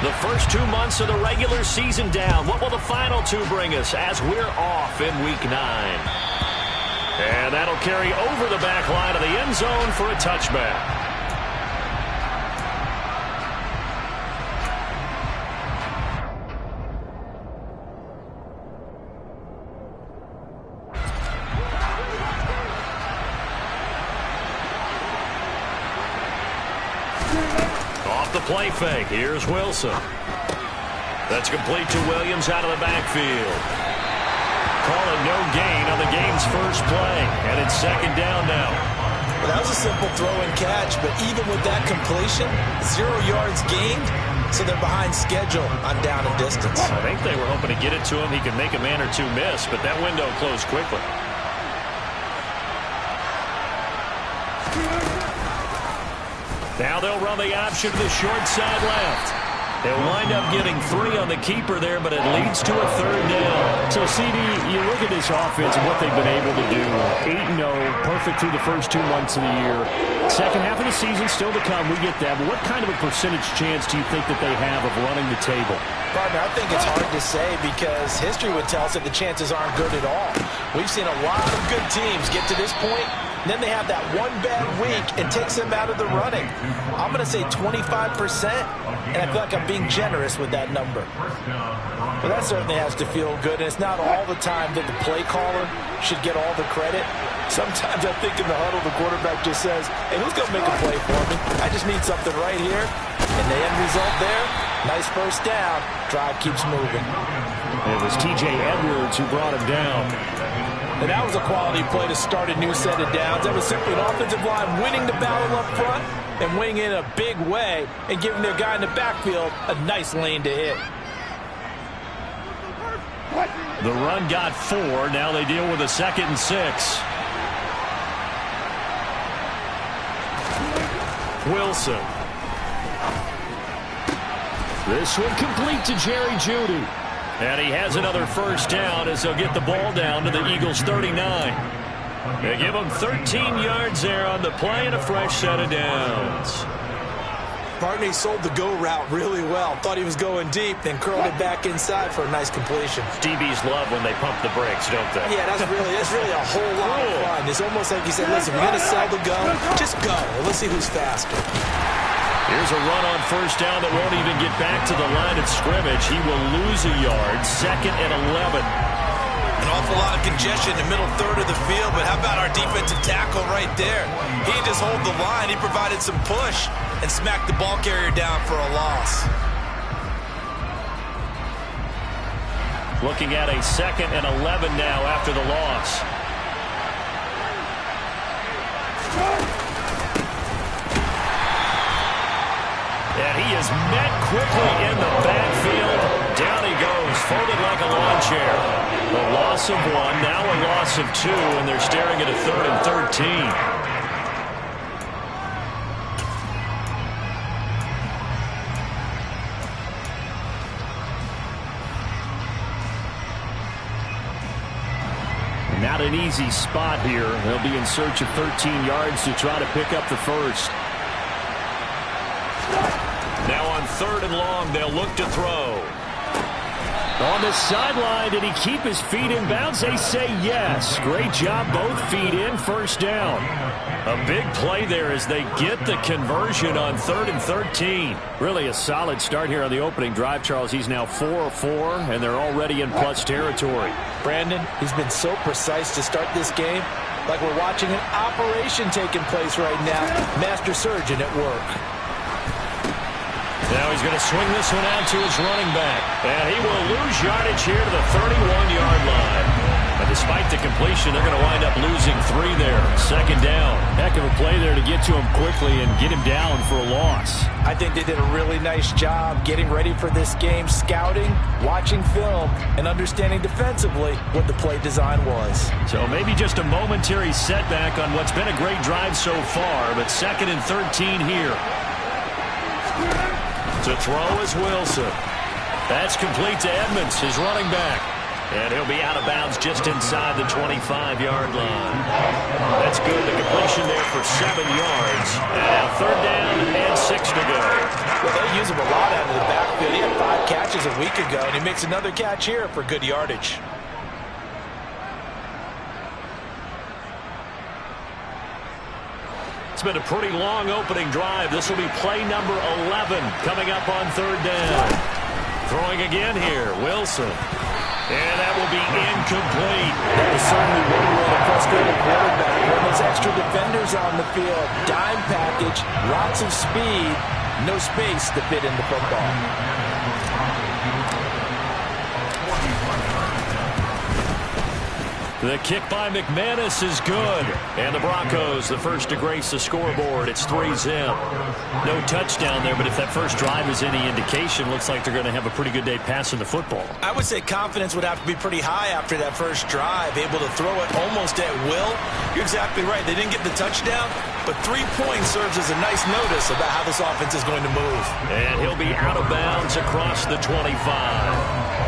The first 2 months of the regular season down. What will the final two bring us as we're off in Week 9? And that'll carry over the back line of the end zone for a touchback. Off the play fake. Here's Wilson. That's complete to Williams out of the backfield. Calling no gain on the game's first play. And it's second down now. Well, that was a simple throw and catch, but even with that completion, 0 yards gained, so they're behind schedule on down and distance. I think they were hoping to get it to him. He could make a man or two miss, but that window closed quickly. Now they'll run the option to the short side left. They'll wind up getting 3 on the keeper there, but it leads to a third down. So, CD, you look at this offense and what they've been able to do. 8-0, perfect through the first 2 months of the year. Second half of the season still to come. We get that. But what kind of a percentage chance do you think that they have of running the table? Partner, I think it's hard to say because history would tell us that the chances aren't good at all. We've seen a lot of good teams get to this point, and then they have that one bad week and takes them out of the running. I'm going to say 25%, and I feel like I'm being generous with that number. But that certainly has to feel good, and it's not all the time that the play caller should get all the credit. Sometimes I think in the huddle, the quarterback just says, hey, who's going to make a play for me? I just need something right here. And the end result there, nice first down. Drive keeps moving. It was T.J. Edwards who brought him down. And that was a quality play to start a new set of downs. That was simply an offensive line winning the battle up front and winning it in a big way and giving their guy in the backfield a nice lane to hit. The run got 4. Now they deal with a 2nd and 6. Wilson. This one complete to Jerry Jeudy. And he has another first down as they'll get the ball down to the Eagles' 39. They give him 13 yards there on the play and a fresh set of downs. Partner, he sold the go route really well. Thought he was going deep, then curled it back inside for a nice completion. DBs love when they pump the brakes, don't they? Yeah, that's really a whole lot of fun. It's almost like he said, listen, we're going to sell the gun. Just go. Let's see who's faster. Here's a run on first down that won't even get back to the line of scrimmage. He will lose a yard. 2nd and 11. An awful lot of congestion in the middle third of the field, but how about our defensive tackle right there? He didn't just hold the line. He provided some push and smacked the ball carrier down for a loss. Looking at a 2nd and 11 now after the loss. And he is met quickly in the backfield. Down he goes, folded like a lawn chair. A loss of 1, now a loss of 2, and they're staring at a 3rd and 13. Not an easy spot here. They'll be in search of 13 yards to try to pick up the first. Now on 3rd and long, they'll look to throw. On the sideline, did he keep his feet in bounds? They say yes. Great job, both feet in, first down. A big play there as they get the conversion on 3rd and 13. Really a solid start here on the opening drive, Charles. He's now 4-4, and they're already in plus territory. Brandon, he's been so precise to start this game, like we're watching an operation taking place right now. Master surgeon at work. Now he's going to swing this one out to his running back. And he will lose yardage here to the 31-yard line. But despite the completion, they're going to wind up losing 3 there. 2nd down. Heck of a play there to get to him quickly and get him down for a loss. I think they did a really nice job getting ready for this game, scouting, watching film, and understanding defensively what the play design was. So maybe just a momentary setback on what's been a great drive so far, but 2nd and 13 here. To throw is Wilson. That's complete to Edmonds, his running back. And he'll be out of bounds just inside the 25-yard line. That's good. The completion there for 7 yards. And now 3rd down and 6 to go. Well, they use him a lot out of the backfield. catches a week ago, and he makes another catch here for good yardage. It's been a pretty long opening drive. This will be play number 11 coming up on third down. Throwing again here, Wilson. And that will be incomplete. That is certainly one way to frustrate a quarterback. When there's extra defenders on the field, dime package, lots of speed, no space to fit in the football. The kick by McManus is good. And the Broncos, the first to grace the scoreboard. It's 3-zip. No touchdown there, but if that first drive is any indication, looks like they're going to have a pretty good day passing the football. I would say confidence would have to be pretty high after that first drive, able to throw it almost at will. You're exactly right. They didn't get the touchdown, but 3 points serves as a nice notice about how this offense is going to move. And he'll be out of bounds across the 25.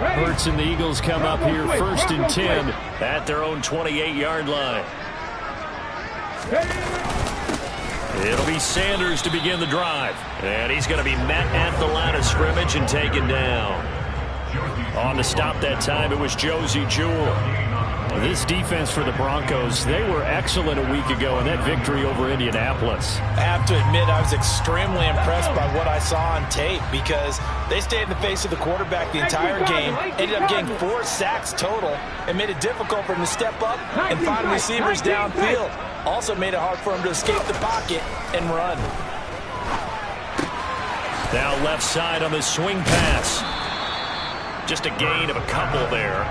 Hurts and the Eagles come up here first and 10 at their own 28-yard line. It'll be Sanders to begin the drive. And he's going to be met at the line of scrimmage and taken down. On the stop that time, it was Josey Jewell. This defense for the Broncos, they were excellent a week ago in that victory over Indianapolis. I have to admit, I was extremely impressed by what I saw on tape because they stayed in the face of the quarterback the entire game, ended up getting 4 sacks total, and made it difficult for him to step up and find receivers downfield. Also made it hard for him to escape the pocket and run. Now left side on the swing pass. Just a gain of a couple there.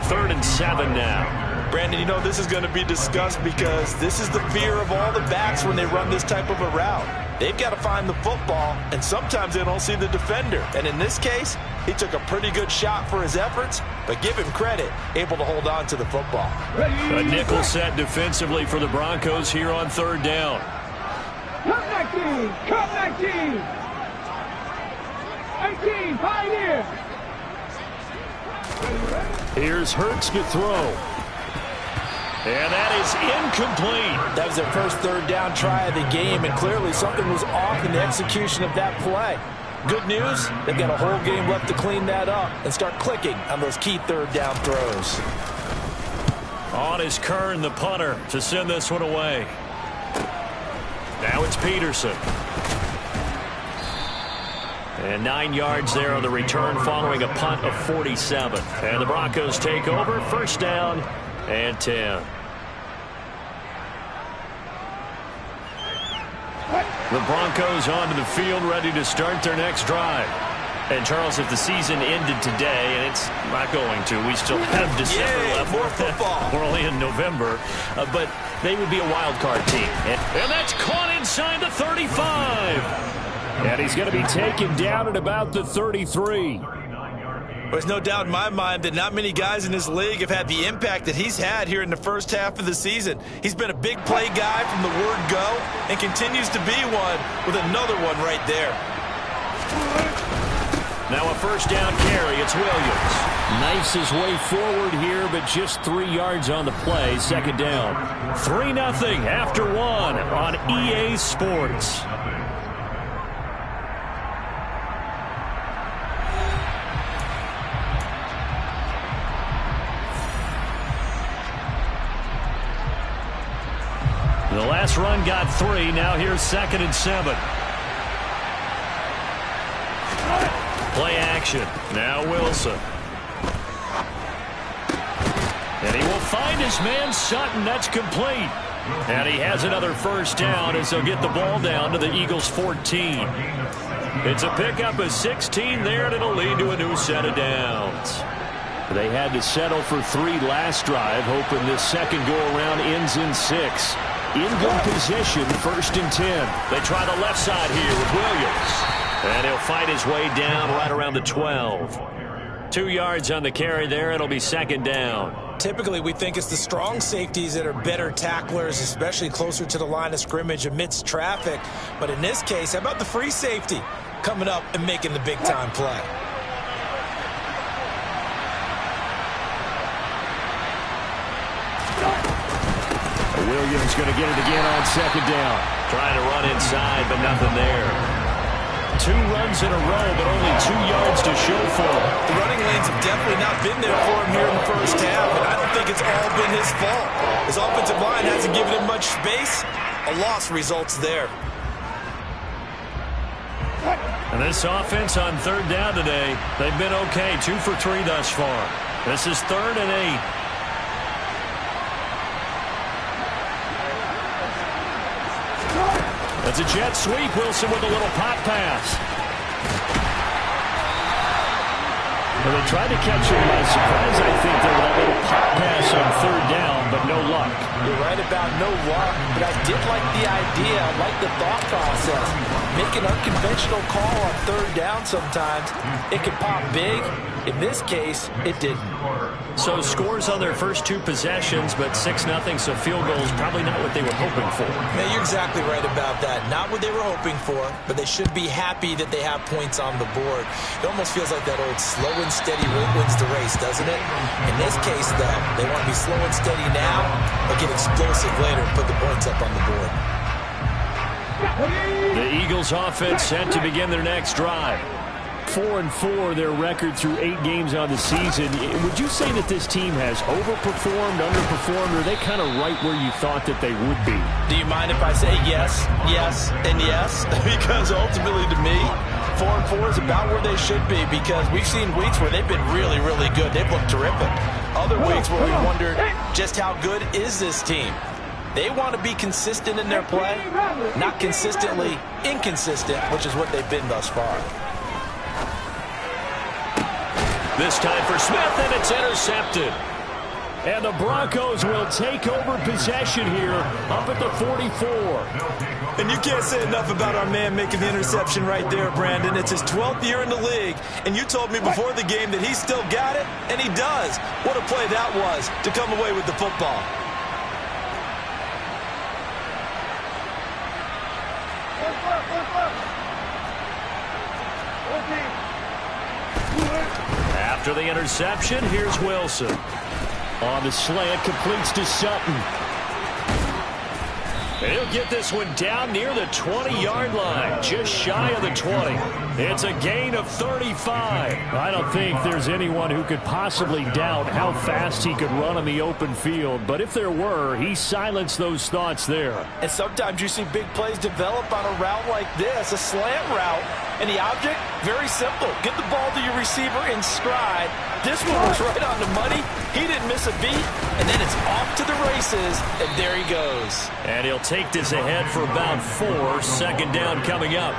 3rd and 7 now. Brandon, you know, this is going to be discussed because this is the fear of all the backs when they run this type of a route. They've got to find the football, and sometimes they don't see the defender. And in this case, he took a pretty good shot for his efforts, but give him credit, able to hold on to the football. A nickel set defensively for the Broncos here on 3rd down. Come 19! Come 19! 18, Pioneer! Here's Hurts to throw. And that is incomplete. That was their first 3rd down try of the game, and clearly something was off in the execution of that play. Good news, they've got a whole game left to clean that up and start clicking on those key 3rd down throws. On is Kern, the punter, to send this one away. Now it's Peterson. And 9 yards there on the return following a punt of 47. And the Broncos take over, 1st down and 10. The Broncos onto the field, ready to start their next drive. And, Charles, if the season ended today, and it's not going to, we still have December left. More football. We're only in November. But they would be a wild card team. And that's caught inside the 35. And he's going to be taken down at about the 33. There's no doubt in my mind that not many guys in this league have had the impact that he's had here in the first half of the season. He's been a big play guy from the word go and continues to be one with another one right there. Now a 1st down carry. It's Williams. Knifes his way forward here, but just 3 yards on the play. 2nd down. 3-0 after 1 on EA Sports. The last run got 3. Now here's 2nd and 7. Play action. Now Wilson. And he will find his man Sutton. That's complete. And he has another 1st down as they'll get the ball down to the Eagles' 14. It's a pickup of 16 there, and it'll lead to a new set of downs. They had to settle for 3 last drive, hoping this second go-around ends in 6. In good position, 1st and 10. They try the left side here with Williams. And he'll fight his way down right around the 12. 2 yards on the carry there. It'll be 2nd down. Typically, we think it's the strong safeties that are better tacklers, especially closer to the line of scrimmage amidst traffic. But in this case, how about the free safety coming up and making the big-time play? Williams going to get it again on second down. Trying to run inside, but nothing there. 2 runs in a row, but only 2 yards to show for him. The running lanes have definitely not been there for him here in the first half, and I don't think it's all been his fault. His offensive line hasn't given him much space. A loss results there. And this offense on third down today, they've been okay. 2 for 3 thus far. This is 3rd and 8. That's a jet sweep. Wilson with a little pop pass. Well, they tried to catch him by surprise, I think, there with that little pop pass on third down, but no luck. You're right about no luck, but I did like the idea. I like the thought process. Make an unconventional call on third down sometimes. It can pop big. In this case, it didn't. So scores on their first 2 possessions, but 6-0, so field goal is probably not what they were hoping for. Man, you're exactly right about that. Not what they were hoping for, but they should be happy that they have points on the board. It almost feels like that old slow and steady wins the race, doesn't it? In this case, though, they want to be slow and steady now, but get explosive later and put the points up on the board. The Eagles offense set to begin their next drive. 4-4 their record through 8 games on the season. Would you say that this team has overperformed, underperformed, or are they kind of right where you thought that they would be? Do you mind if I say yes, yes, and yes? Because ultimately to me, 4-4 is about where they should be, because we've seen weeks where they've been really, really good. They've looked terrific. Other weeks where we wondered just how good is this team. They want to be consistent in their play, not consistently inconsistent, which is what they've been thus far. This time for Smith, and it's intercepted. And the Broncos will take over possession here up at the 44. And you can't say enough about our man making the interception right there, Brandon. It's his 12th year in the league, and you told me before the game that he still got it, and he does. What a play that was to come away with the football. After the interception, here's Wilson. On the slant, completes to Sutton. And he'll get this one down near the 20-yard line, just shy of the 20. It's a gain of 35. I don't think there's anyone who could possibly doubt how fast he could run on the open field. But if there were, he silenced those thoughts there. And sometimes you see big plays develop on a route like this, a slant route. And the object, very simple. Get the ball to your receiver in stride. This one was right on the money. He didn't miss a beat. And then it's off to the races, and there he goes. And he'll take this ahead for about 4. Second down coming up.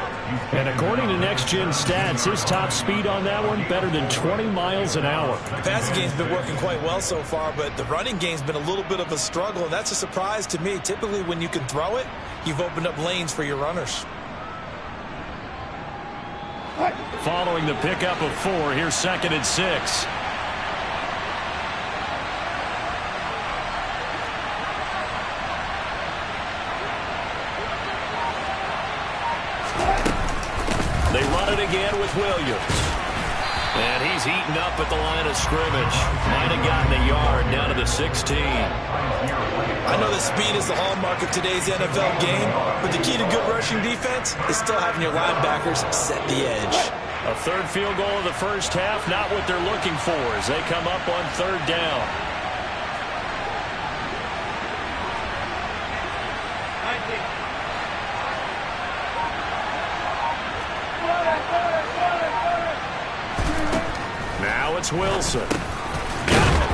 And according to Next Gen Stats, his top speed on that one, better than 20 miles an hour. The passing game's been working quite well so far, but the running game's been a little bit of a struggle, and that's a surprise to me. Typically, when you can throw it, you've opened up lanes for your runners. Following the pickup of 4, here's 2nd and 6. They run it again with Williams. And he's eaten up at the line of scrimmage. Might have gotten a yard down to the 16. I know that speed is the hallmark of today's NFL game, but the key to good rushing defense is still having your linebackers set the edge. A 3rd field goal of the first half, not what they're looking for as they come up on 3rd down. Now it's Wilson.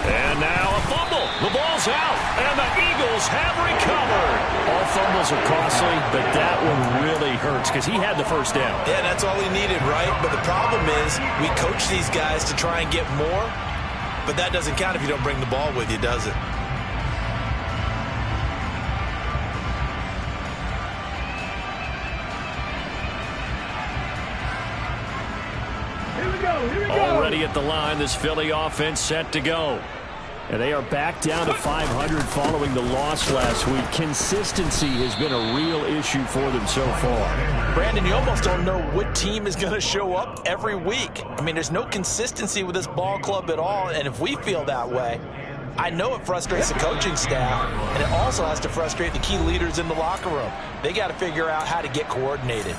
And now a fumble. The ball's out, and the Eagles have recovered. All fumbles are costly, but that one really hurts because he had the first down. Yeah, that's all he needed, right? But the problem is we coach these guys to try and get more, but that doesn't count if you don't bring the ball with you, does it? Already at the line, this Philly offense set to go. And they are back down to 500 following the loss last week. Consistency has been a real issue for them so far. Brandon, you almost don't know what team is going to show up every week. I mean, there's no consistency with this ball club at all, and if we feel that way, I know it frustrates the coaching staff, and it also has to frustrate the key leaders in the locker room. They got to figure out how to get coordinated.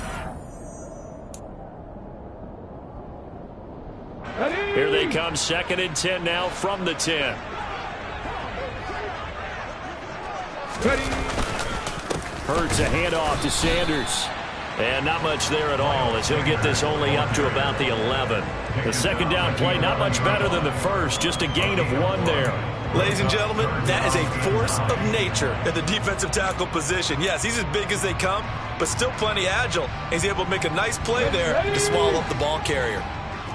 Here they come, 2nd and 10 now from the 10. Hurts a handoff to Sanders. And not much there at all as he'll get this only up to about the 11. The 2nd down play not much better than the first, just a gain of 1 there. Ladies and gentlemen, that is a force of nature at the defensive tackle position. Yes, he's as big as they come, but still plenty agile. He's able to make a nice play there to swallow up the ball carrier.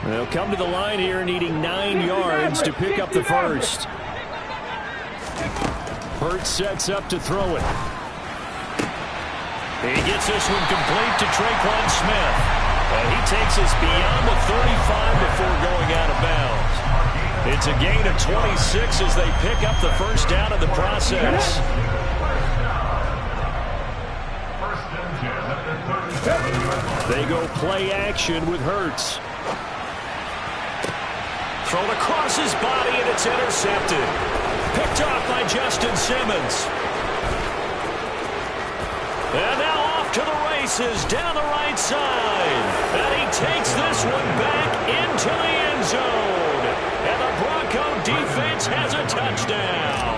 They'll come to the line here needing 9 yards to pick up the first. Hurts sets up to throw it. He gets this one complete to Tre'Quan Smith. And he takes us beyond the 35 before going out of bounds. It's a gain of 26 as they pick up the first down in the process. They go play action with Hurts. Thrown across his body, and it's intercepted. Picked off by Justin Simmons. And now off to the races down the right side. And he takes this one back into the end zone. And the Bronco defense has a touchdown.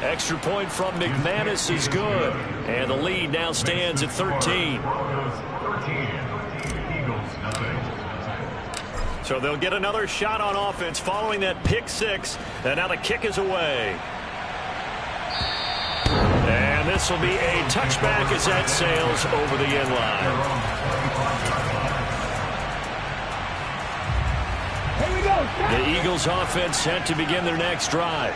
Extra point from McManus is good. And the lead now stands at 13. So they'll get another shot on offense following that pick 6. And now the kick is away. And this will be a touchback as that sails over the end line. Here we go. The Eagles offense set to begin their next drive.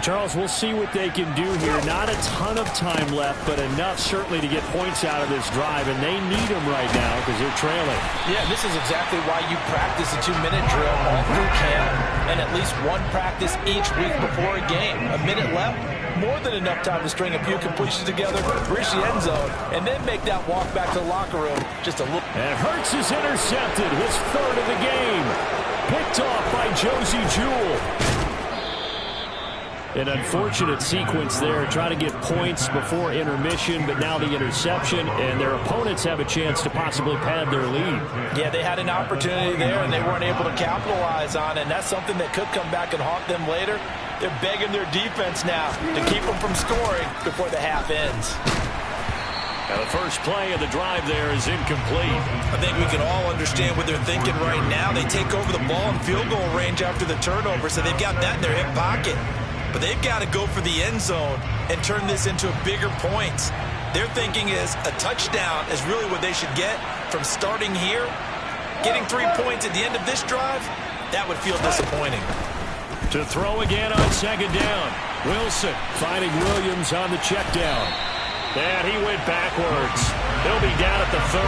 Charles, we'll see what they can do here. Not a ton of time left, but enough certainly to get points out of this drive, and they need them right now because they're trailing. Yeah, this is exactly why you practice a 2-minute drill all through camp and at least one practice each week before a game. A minute left, more than enough time to string a few completions together, reach the end zone, and then make that walk back to the locker room just a little. And Hurts is intercepted, his 3rd of the game. Picked off by Josie Jewell. An unfortunate sequence there, trying to get points before intermission, but now the interception, and their opponents have a chance to possibly pad their lead. Yeah, they had an opportunity there, and they weren't able to capitalize on it, and that's something that could come back and haunt them later. They're begging their defense now to keep them from scoring before the half ends. Now the first play of the drive there is incomplete. I think we can all understand what they're thinking right now. They take over the ball in field goal range after the turnover, so they've got that in their hip pocket. But they've got to go for the end zone and turn this into bigger points. Their thinking is a touchdown is really what they should get from starting here. Getting 3 points at the end of this drive, that would feel disappointing. To throw again on 2nd down. Wilson finding Williams on the check down. And he went backwards. He'll be down at the 30.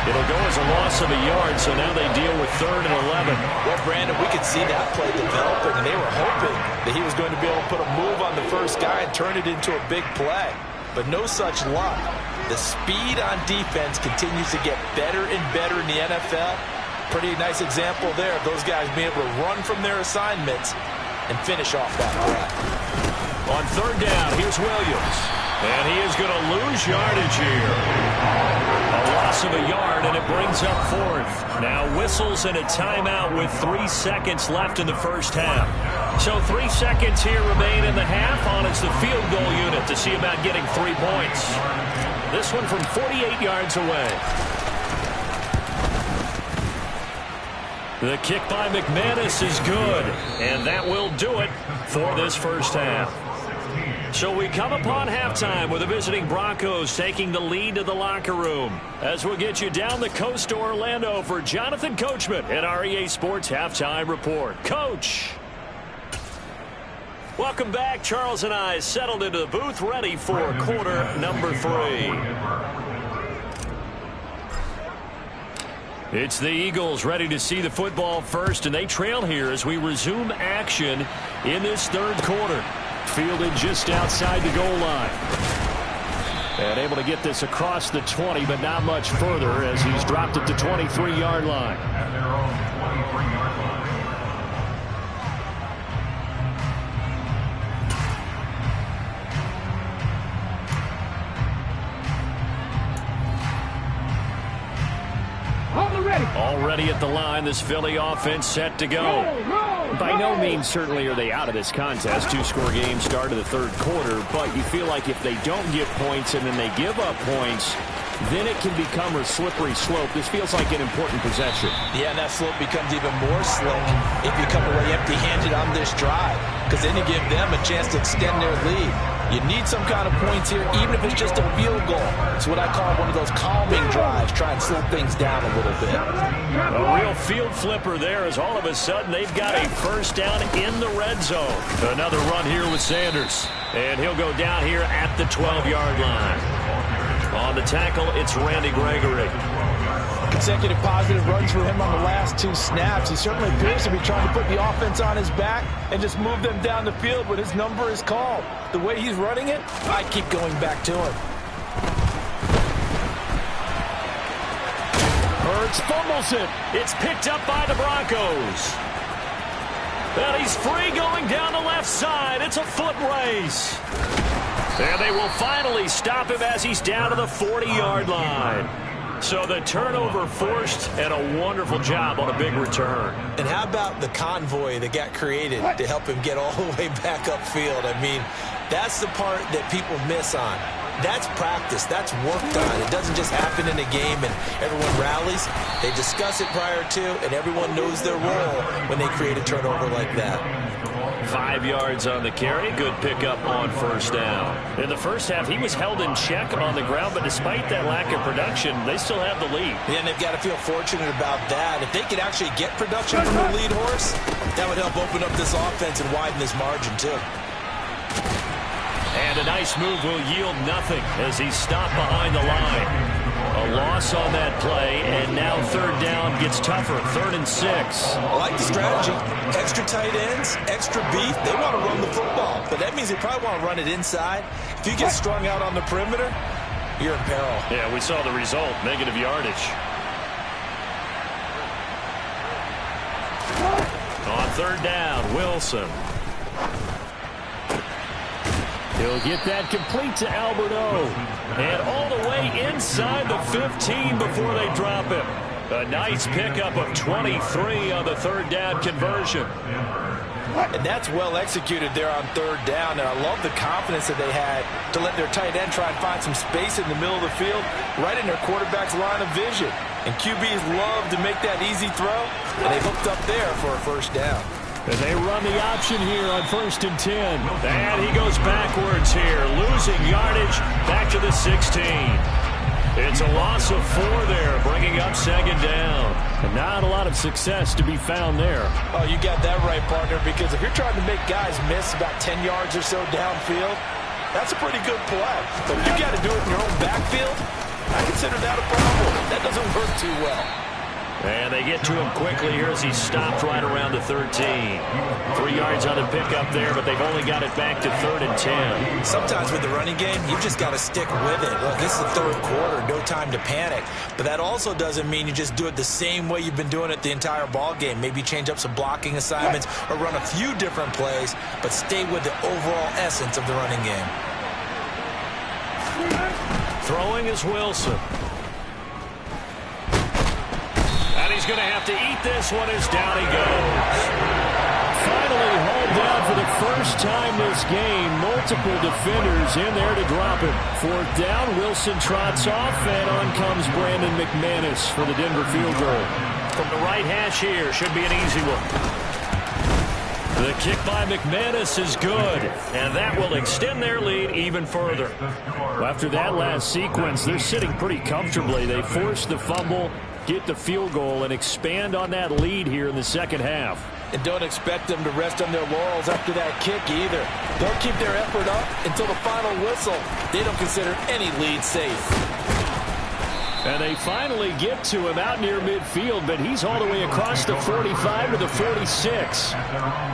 It'll go as a loss of a yard, so now they deal with 3rd and 11. Well, Brandon, we could see that play developing, and they were hoping that he was going to be able to put a move on the first guy and turn it into a big play. But no such luck. The speed on defense continues to get better and better in the NFL. Pretty nice example there of those guys being able to run from their assignments and finish off that play. On 3rd down, here's Williams. And he is going to lose yardage here. A loss of a yard, and it brings up 4th. Now whistles and a timeout with 3 seconds left in the first half. So 3 seconds here remain in the half on as the field goal unit to see about getting 3 points. This one from 48 yards away. The kick by McManus is good, and that will do it for this first half. So we come upon halftime with the visiting Broncos taking the lead to the locker room. As we'll get you down the coast to Orlando for Jonathan Coachman at our EA Sports Halftime Report. Coach! Welcome back. Charles and I settled into the booth ready for quarter number 3. It's the Eagles ready to see the football first, and they trail here as we resume action in this 3rd quarter. Fielded just outside the goal line. And able to get this across the 20, but not much further as he's dropped at the 23-yard line. At their own 23-yard line. Already at the line, this Philly offense set to go. By no means certainly are they out of this contest. Two-score game start of the third quarter, but you feel like if they don't get points and then they give up points, then it can become a slippery slope. This feels like an important possession. Yeah, and that slope becomes even more slick if you come away empty-handed on this drive, because then you give them a chance to extend their lead. You need some kind of points here, even if it's just a field goal. It's what I call one of those calming drives. Try and slow things down a little bit. A real field flipper there as all of a sudden they've got a first down in the red zone. Another run here with Sanders. And he'll go down here at the 12-yard line. On the tackle, it's Randy Gregory. Consecutive positive runs for him on the last two snaps. He certainly appears to be trying to put the offense on his back and just move them down the field when his number is called. The way he's running it, I keep going back to him. Hurts fumbles it. It's picked up by the Broncos. And he's free going down the left side. It's a foot race. And they will finally stop him as he's down to the 40-yard line. So the turnover forced, and a wonderful job on a big return. And how about the convoy that got created to help him get all the way back upfield? I mean, that's the part that people miss on. That's practice. That's worked on. It doesn't just happen in a game and everyone rallies. They discuss it prior to, and everyone knows their role when they create a turnover like that. 5 yards on the carry. Good pickup on first down. In the first half, he was held in check on the ground, but despite that lack of production, they still have the lead. Yeah, and they've got to feel fortunate about that. If they could actually get production from their lead horse, that would help open up this offense and widen this margin, too. And a nice move will yield nothing as he's stopped behind the line. A loss on that play, and now third down gets tougher. 3rd and 6. I like the strategy. Extra tight ends, extra beef. They want to run the football, but that means they probably want to run it inside. If you get strung out on the perimeter, you're in peril. Yeah, we saw the result. Negative yardage. On third down, Wilson. He'll get that complete to Albert O. And all the way inside the 15 before they drop him. A nice pickup of 23 on the third down conversion. And that's well executed there on third down. And I love the confidence that they had to let their tight end try and find some space in the middle of the field, right in their quarterback's line of vision. And QBs love to make that easy throw, and they hooked up there for a first down. And they run the option here on 1st and 10. And he goes backwards here, losing yardage back to the 16. It's a loss of 4 there, bringing up 2nd down. And not a lot of success to be found there. Oh, you got that right, partner, because if you're trying to make guys miss about 10 yards or so downfield, that's a pretty good play. But if you got to do it in your own backfield, I consider that a problem. That doesn't work too well. And they get to him quickly here as he stopped right around the 13. 3 yards on the pickup there, but they've only got it back to 3rd and 10. Sometimes with the running game, you just got to stick with it. Look, this is the third quarter, no time to panic. But that also doesn't mean you just do it the same way you've been doing it the entire ball game. Maybe change up some blocking assignments or run a few different plays, but stay with the overall essence of the running game. Throwing is Wilson. And he's going to have to eat this one as down he goes. Finally hauled down for the first time this game. Multiple defenders in there to drop him. 4th down, Wilson trots off, and on comes Brandon McManus for the Denver field goal. From the right hash here, should be an easy one. The kick by McManus is good, and that will extend their lead even further. After that last sequence, they're sitting pretty comfortably. They force the fumble, get the field goal, and expand on that lead here in the second half. And don't expect them to rest on their laurels after that kick either. They'll keep their effort up until the final whistle. They don't consider any lead safe. And they finally get to him out near midfield, but he's all the way across the 45 to the 46.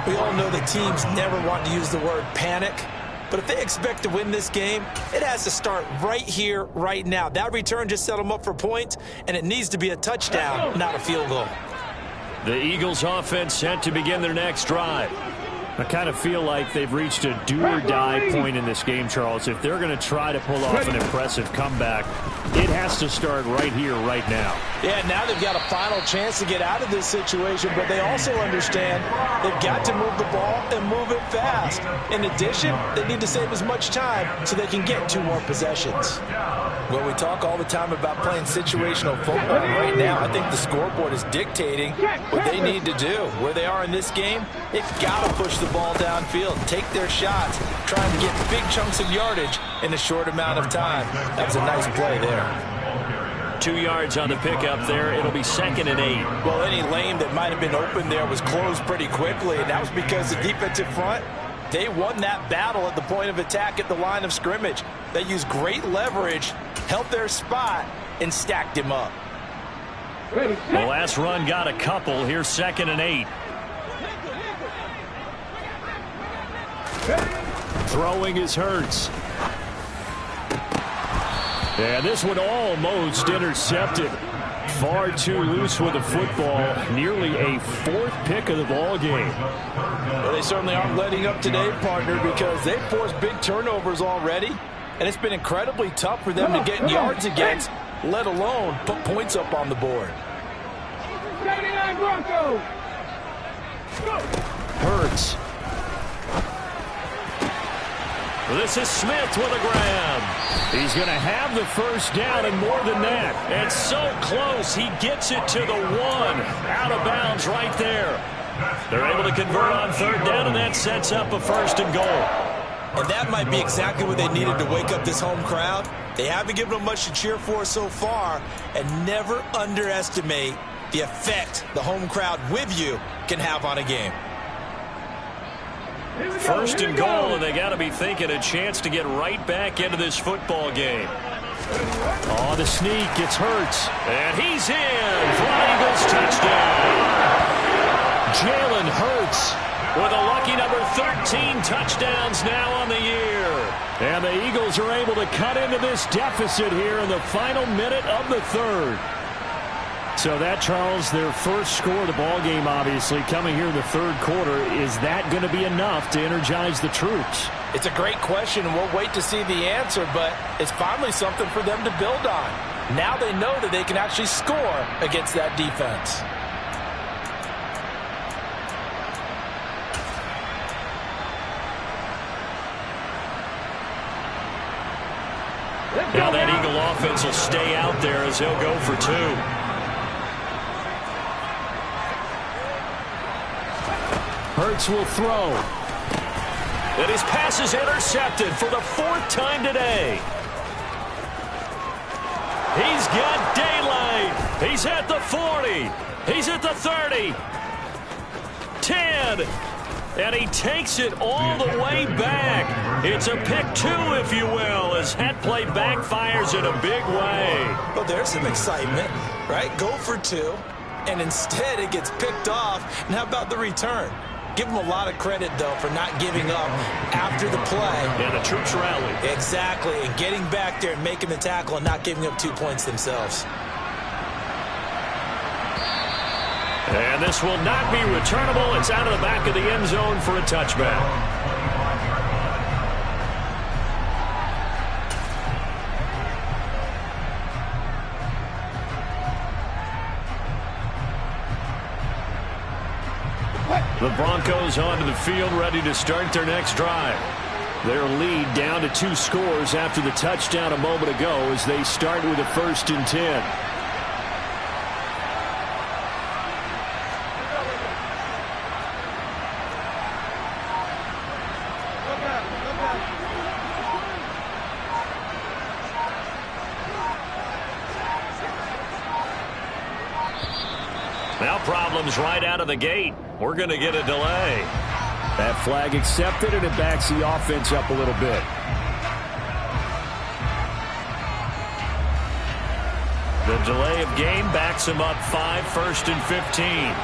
We all know that teams never want to use the word panic, But if they expect to win this game, it has to start right here, right now. That return just set them up for points, and it needs to be a touchdown, not a field goal. The Eagles offense set to begin their next drive. I kind of feel like they've reached a do-or-die point in this game, Charles. If they're going to try to pull off an impressive comeback, it has to start right here, right now. Yeah, now they've got a final chance to get out of this situation, but they also understand they've got to move the ball and move it fast. In addition, they need to save as much time so they can get 2 more possessions. Well, we talk all the time about playing situational football. Right now, I think the scoreboard is dictating what they need to do. Where they are in this game, they've got to push the ball downfield, take their shots, trying to get big chunks of yardage in a short amount of time. That was a nice play there. 2 yards on the pickup there. It'll be 2nd and 8. Well, any lane that might have been open there was closed pretty quickly, and that was because the defensive front, they won that battle at the point of attack at the line of scrimmage. They used great leverage, held their spot, and stacked him up. The last run got a couple. Here's 2nd and 8. Throwing is Hurts. And this one almost intercepted. Far too loose with the football. Nearly a 4th pick of the ball game. Well, they certainly aren't letting up today, partner, because they've forced big turnovers already, and it's been incredibly tough for them to get yards against, let alone put points up on the board. 79 Broncos. Hurts. This is Smith with a grab. He's going to have the first down and more than that. It's so close. He gets it to the 1. Out of bounds right there. They're able to convert on 3rd down, and that sets up a 1st and goal. And that might be exactly what they needed to wake up this home crowd. They haven't given them much to cheer for so far, and never underestimate the effect the home crowd with you can have on a game. 1st and goal, and they got to be thinking a chance to get right back into this football game. Oh, the sneak. It's Hurts. And he's in for an Eagles touchdown. Jalen Hurts with a lucky number 13 touchdowns now on the year. And the Eagles are able to cut into this deficit here in the final minute of the 3rd. So that, Charles, their first score of the ball game, obviously, coming here in the 3rd quarter. Is that going to be enough to energize the troops? It's a great question, and we'll wait to see the answer, but it's finally something for them to build on. Now they know that they can actually score against that defense. Now that Eagle offense will stay out there as he'll go for 2. Hurts will throw. And his pass is intercepted for the 4th time today. He's got daylight. He's at the 40. He's at the 30. 10. And he takes it all the way back. It's a pick 2, if you will, as that play backfires in a big way. Well, there's some excitement, right? Go for 2, and instead it gets picked off. And how about the return? Give them a lot of credit, though, for not giving up after the play. And the troops rally. Exactly, and getting back there and making the tackle and not giving up 2 points themselves. And this will not be returnable. It's out of the back of the end zone for a touchback. The Broncos onto the field, ready to start their next drive. Their lead down to 2 scores after the touchdown a moment ago as they start with a 1st and 10. Now problems right out of the gate. We're going to get a delay. That flag accepted, and it backs the offense up a little bit. The delay of game backs him up 5, 1st and 15.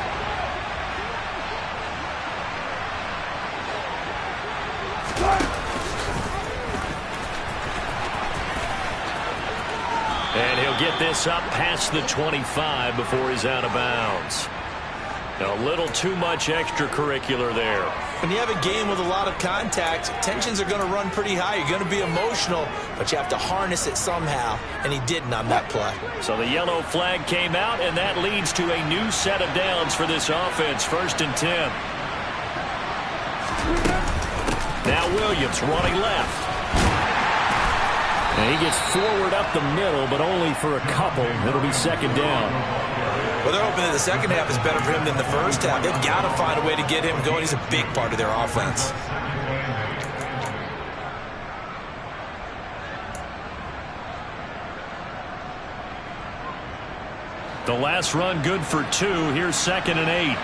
And he'll get this up past the 25 before he's out of bounds. A little too much extracurricular there. When you have a game with a lot of contact, tensions are going to run pretty high. You're going to be emotional, but you have to harness it somehow, and he didn't on that play. So the yellow flag came out, and that leads to a new set of downs for this offense. 1st and 10. Now Williams running left. And he gets forward up the middle, but only for a couple. It'll be 2nd down. Well, they're hoping that the second half is better for him than the first half. They've got to find a way to get him going. He's a big part of their offense. The last run good for 2. Here's 2nd and 8.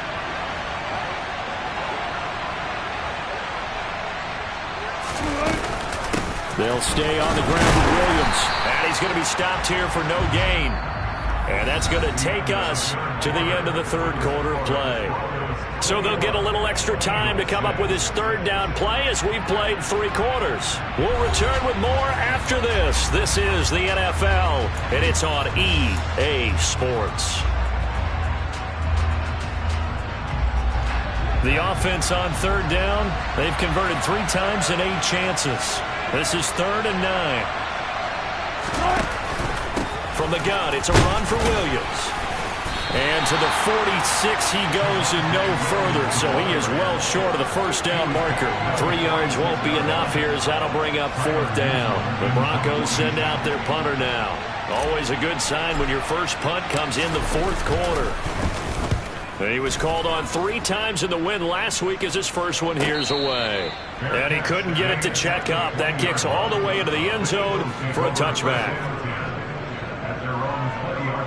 They'll stay on the ground with Williams. And he's going to be stopped here for no gain. And that's going to take us to the end of the 3rd quarter play. So they'll get a little extra time to come up with his 3rd down play as we've played 3 quarters. We'll return with more after this. This is the NFL, and it's on EA Sports. The offense on 3rd down, they've converted 3 times in 8 chances. This is 3rd and 9. From the gun, it's a run for Williams. And to the 46 he goes and no further, so he is well short of the 1st down marker. 3 yards won't be enough here as that'll bring up 4th down. The Broncos send out their punter now. Always a good sign when your first punt comes in the 4th quarter. He was called on 3 times in the win last week as his first one here's away. And he couldn't get it to check up. That kicks all the way into the end zone for a touchback. At their own 20-yard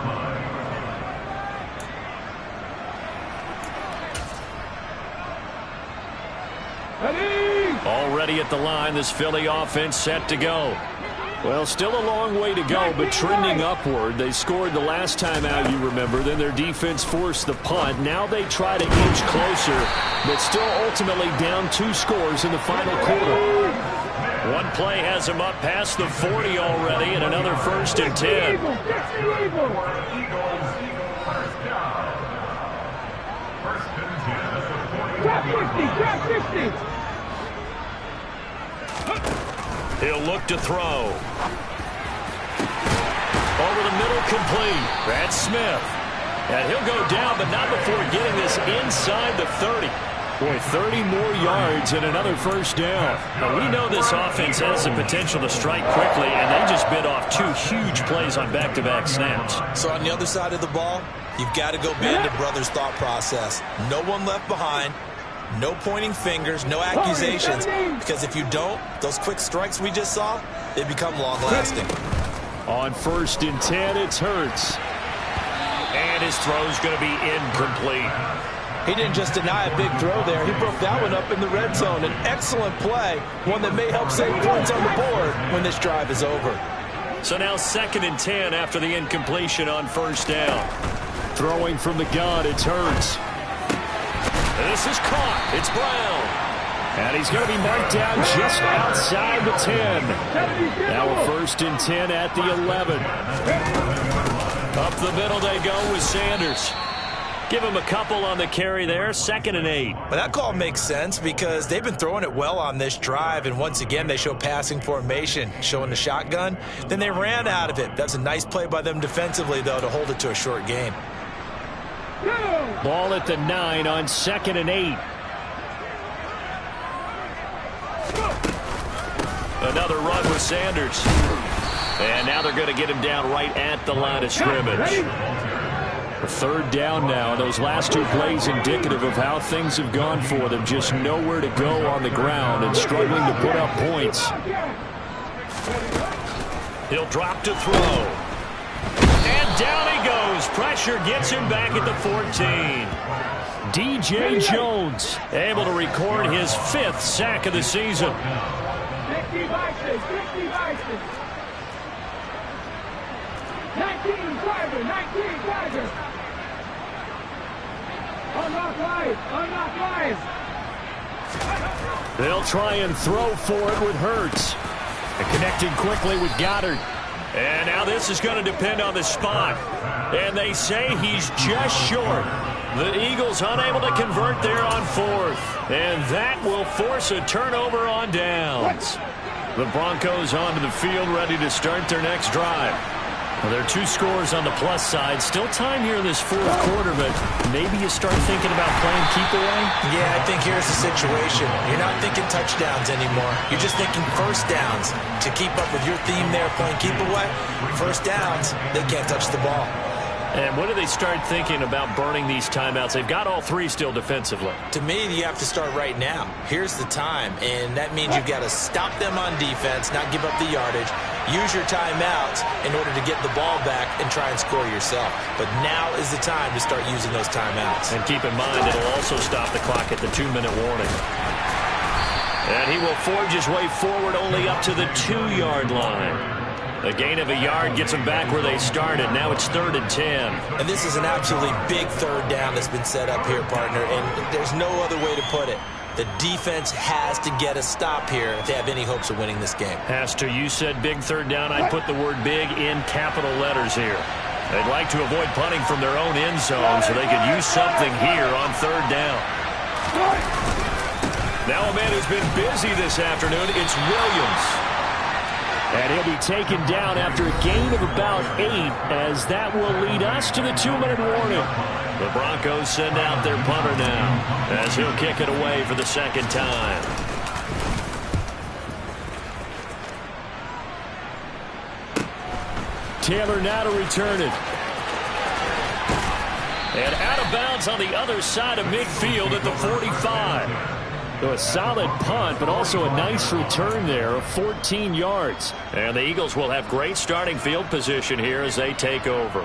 line. Already at the line, this Philly offense set to go. Well, still a long way to go, but trending upward. They scored the last time out, you remember. Then their defense forced the punt. Now they try to inch closer, but still ultimately down 2 scores in the final quarter. One play has them up past the 40 already, and another 1st and 10. Eagles, first down. 1st and 10 at the 40. Drop 50, drop 50. He'll look to throw. Over the middle, complete. That's Smith. And he'll go down, but not before getting this inside the 30. Boy, 30 more yards and another 1st down. Now, we know this offense has the potential to strike quickly, and they just bit off 2 huge plays on back-to-back snaps. So on the other side of the ball, you've got to go bend a brother's thought process. No one left behind. No pointing fingers, no accusations, because if you don't, those quick strikes we just saw, they become long-lasting. On 1st and 10, it's Hurts. And his throw's going to be incomplete. He didn't just deny a big throw there. He broke that one up in the red zone. An excellent play, one that may help save points on the board when this drive is over. So now 2nd and 10 after the incompletion on 1st down. Throwing from the gun, it's Hurts. This is caught. It's Brown. And he's going to be marked down just outside the 10. Now a 1st and 10 at the 11. Up the middle they go with Sanders. Give him a couple on the carry there. 2nd and 8. But that call makes sense because they've been throwing it well on this drive, and once again they show passing formation, showing the shotgun. Then they ran out of it. That's a nice play by them defensively, though, to hold it to a short gain. Ball at the 9 on 2nd and 8. Another run with Sanders. And now they're going to get him down right at the line of scrimmage. A 3rd down now. Those last 2 plays indicative of how things have gone for them. Just nowhere to go on the ground and struggling to put up points. He'll drop to throw. And down he goes. Pressure gets him back at the 14. DJ Jones able to record his 5th sack of the season. 50 Vikings, 50 Vikings. 19 Tiger, 19 Tiger. Unlock live. They'll try and throw for it with Hurts. And connecting quickly with Goddard. And now this is going to depend on the spot. And they say he's just short. The Eagles unable to convert there on fourth. And that will force a turnover on downs. The Broncos onto the field ready to start their next drive. Well, there are 2 scores on the plus side. Still time here in this fourth quarter, but maybe you start thinking about playing keep away? Yeah, I think here's the situation. You're not thinking touchdowns anymore. You're just thinking first downs. To keep up with your theme there, playing keep away, first downs, they can't touch the ball. And when do they start thinking about burning these timeouts? They've got all 3 still defensively. To me, you have to start right now. Here's the time, and that means you've got to stop them on defense, not give up the yardage, use your timeouts in order to get the ball back and try and score yourself. But now is the time to start using those timeouts. And keep in mind, it'll also stop the clock at the 2-minute warning. And he will forge his way forward only up to the 2-yard line. A gain of a yard gets them back where they started. Now it's 3rd and 10. And this is an absolutely big third down that's been set up here, partner, and there's no other way to put it. The defense has to get a stop here if they have any hopes of winning this game. Has to. You said big third down. I'd put the word big in capital letters here. They'd like to avoid punting from their own end zone so they could use something here on 3rd down. Now a man who's been busy this afternoon, it's Williams. And he'll be taken down after a gain of about 8, as that will lead us to the 2-minute warning. The Broncos send out their punter now, as he'll kick it away for the 2nd time. Taylor now to return it. And out of bounds on the other side of midfield at the 45. So a solid punt, but also a nice return there of 14 yards. And the Eagles will have great starting field position here as they take over.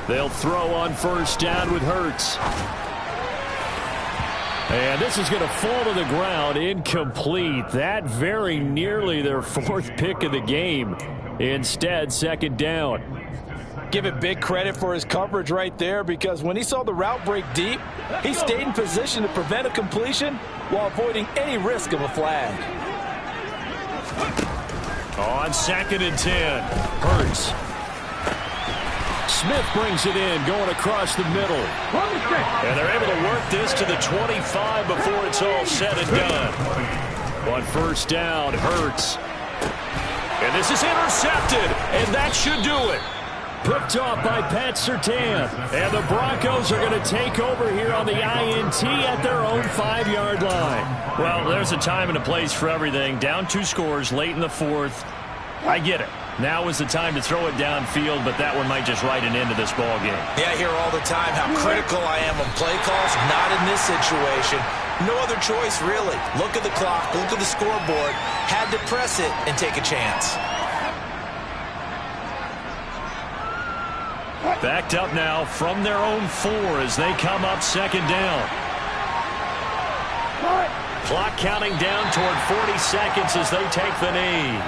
They'll throw on 1st down with Hurts. And this is going to fall to the ground, incomplete. That very nearly their 4th pick of the game. Instead, 2nd down. Give it big credit for his coverage right there, because when he saw the route break deep, he stayed in position to prevent a completion while avoiding any risk of a flag. On 2nd and 10, Hurts. Smith brings it in, going across the middle. And they're able to work this to the 25 before it's all said and done. On 1st down, Hurts. And this is intercepted, and that should do it. Picked off by Pat Surtain. And the Broncos are going to take over here on the INT at their own 5-yard line. Well, there's a time and a place for everything. Down 2 scores late in the 4th. I get it. Now is the time to throw it downfield, but that one might just write an end to this ball game. Yeah, I hear all the time how critical I am on play calls. Not in this situation. No other choice, really. Look at the clock, look at the scoreboard. Had to press it and take a chance. Backed up now from their own 4 as they come up 2nd down. Clock counting down toward 40 seconds as they take the knee.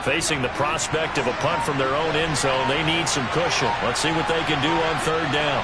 Facing the prospect of a punt from their own end zone, they need some cushion. Let's see what they can do on 3rd down.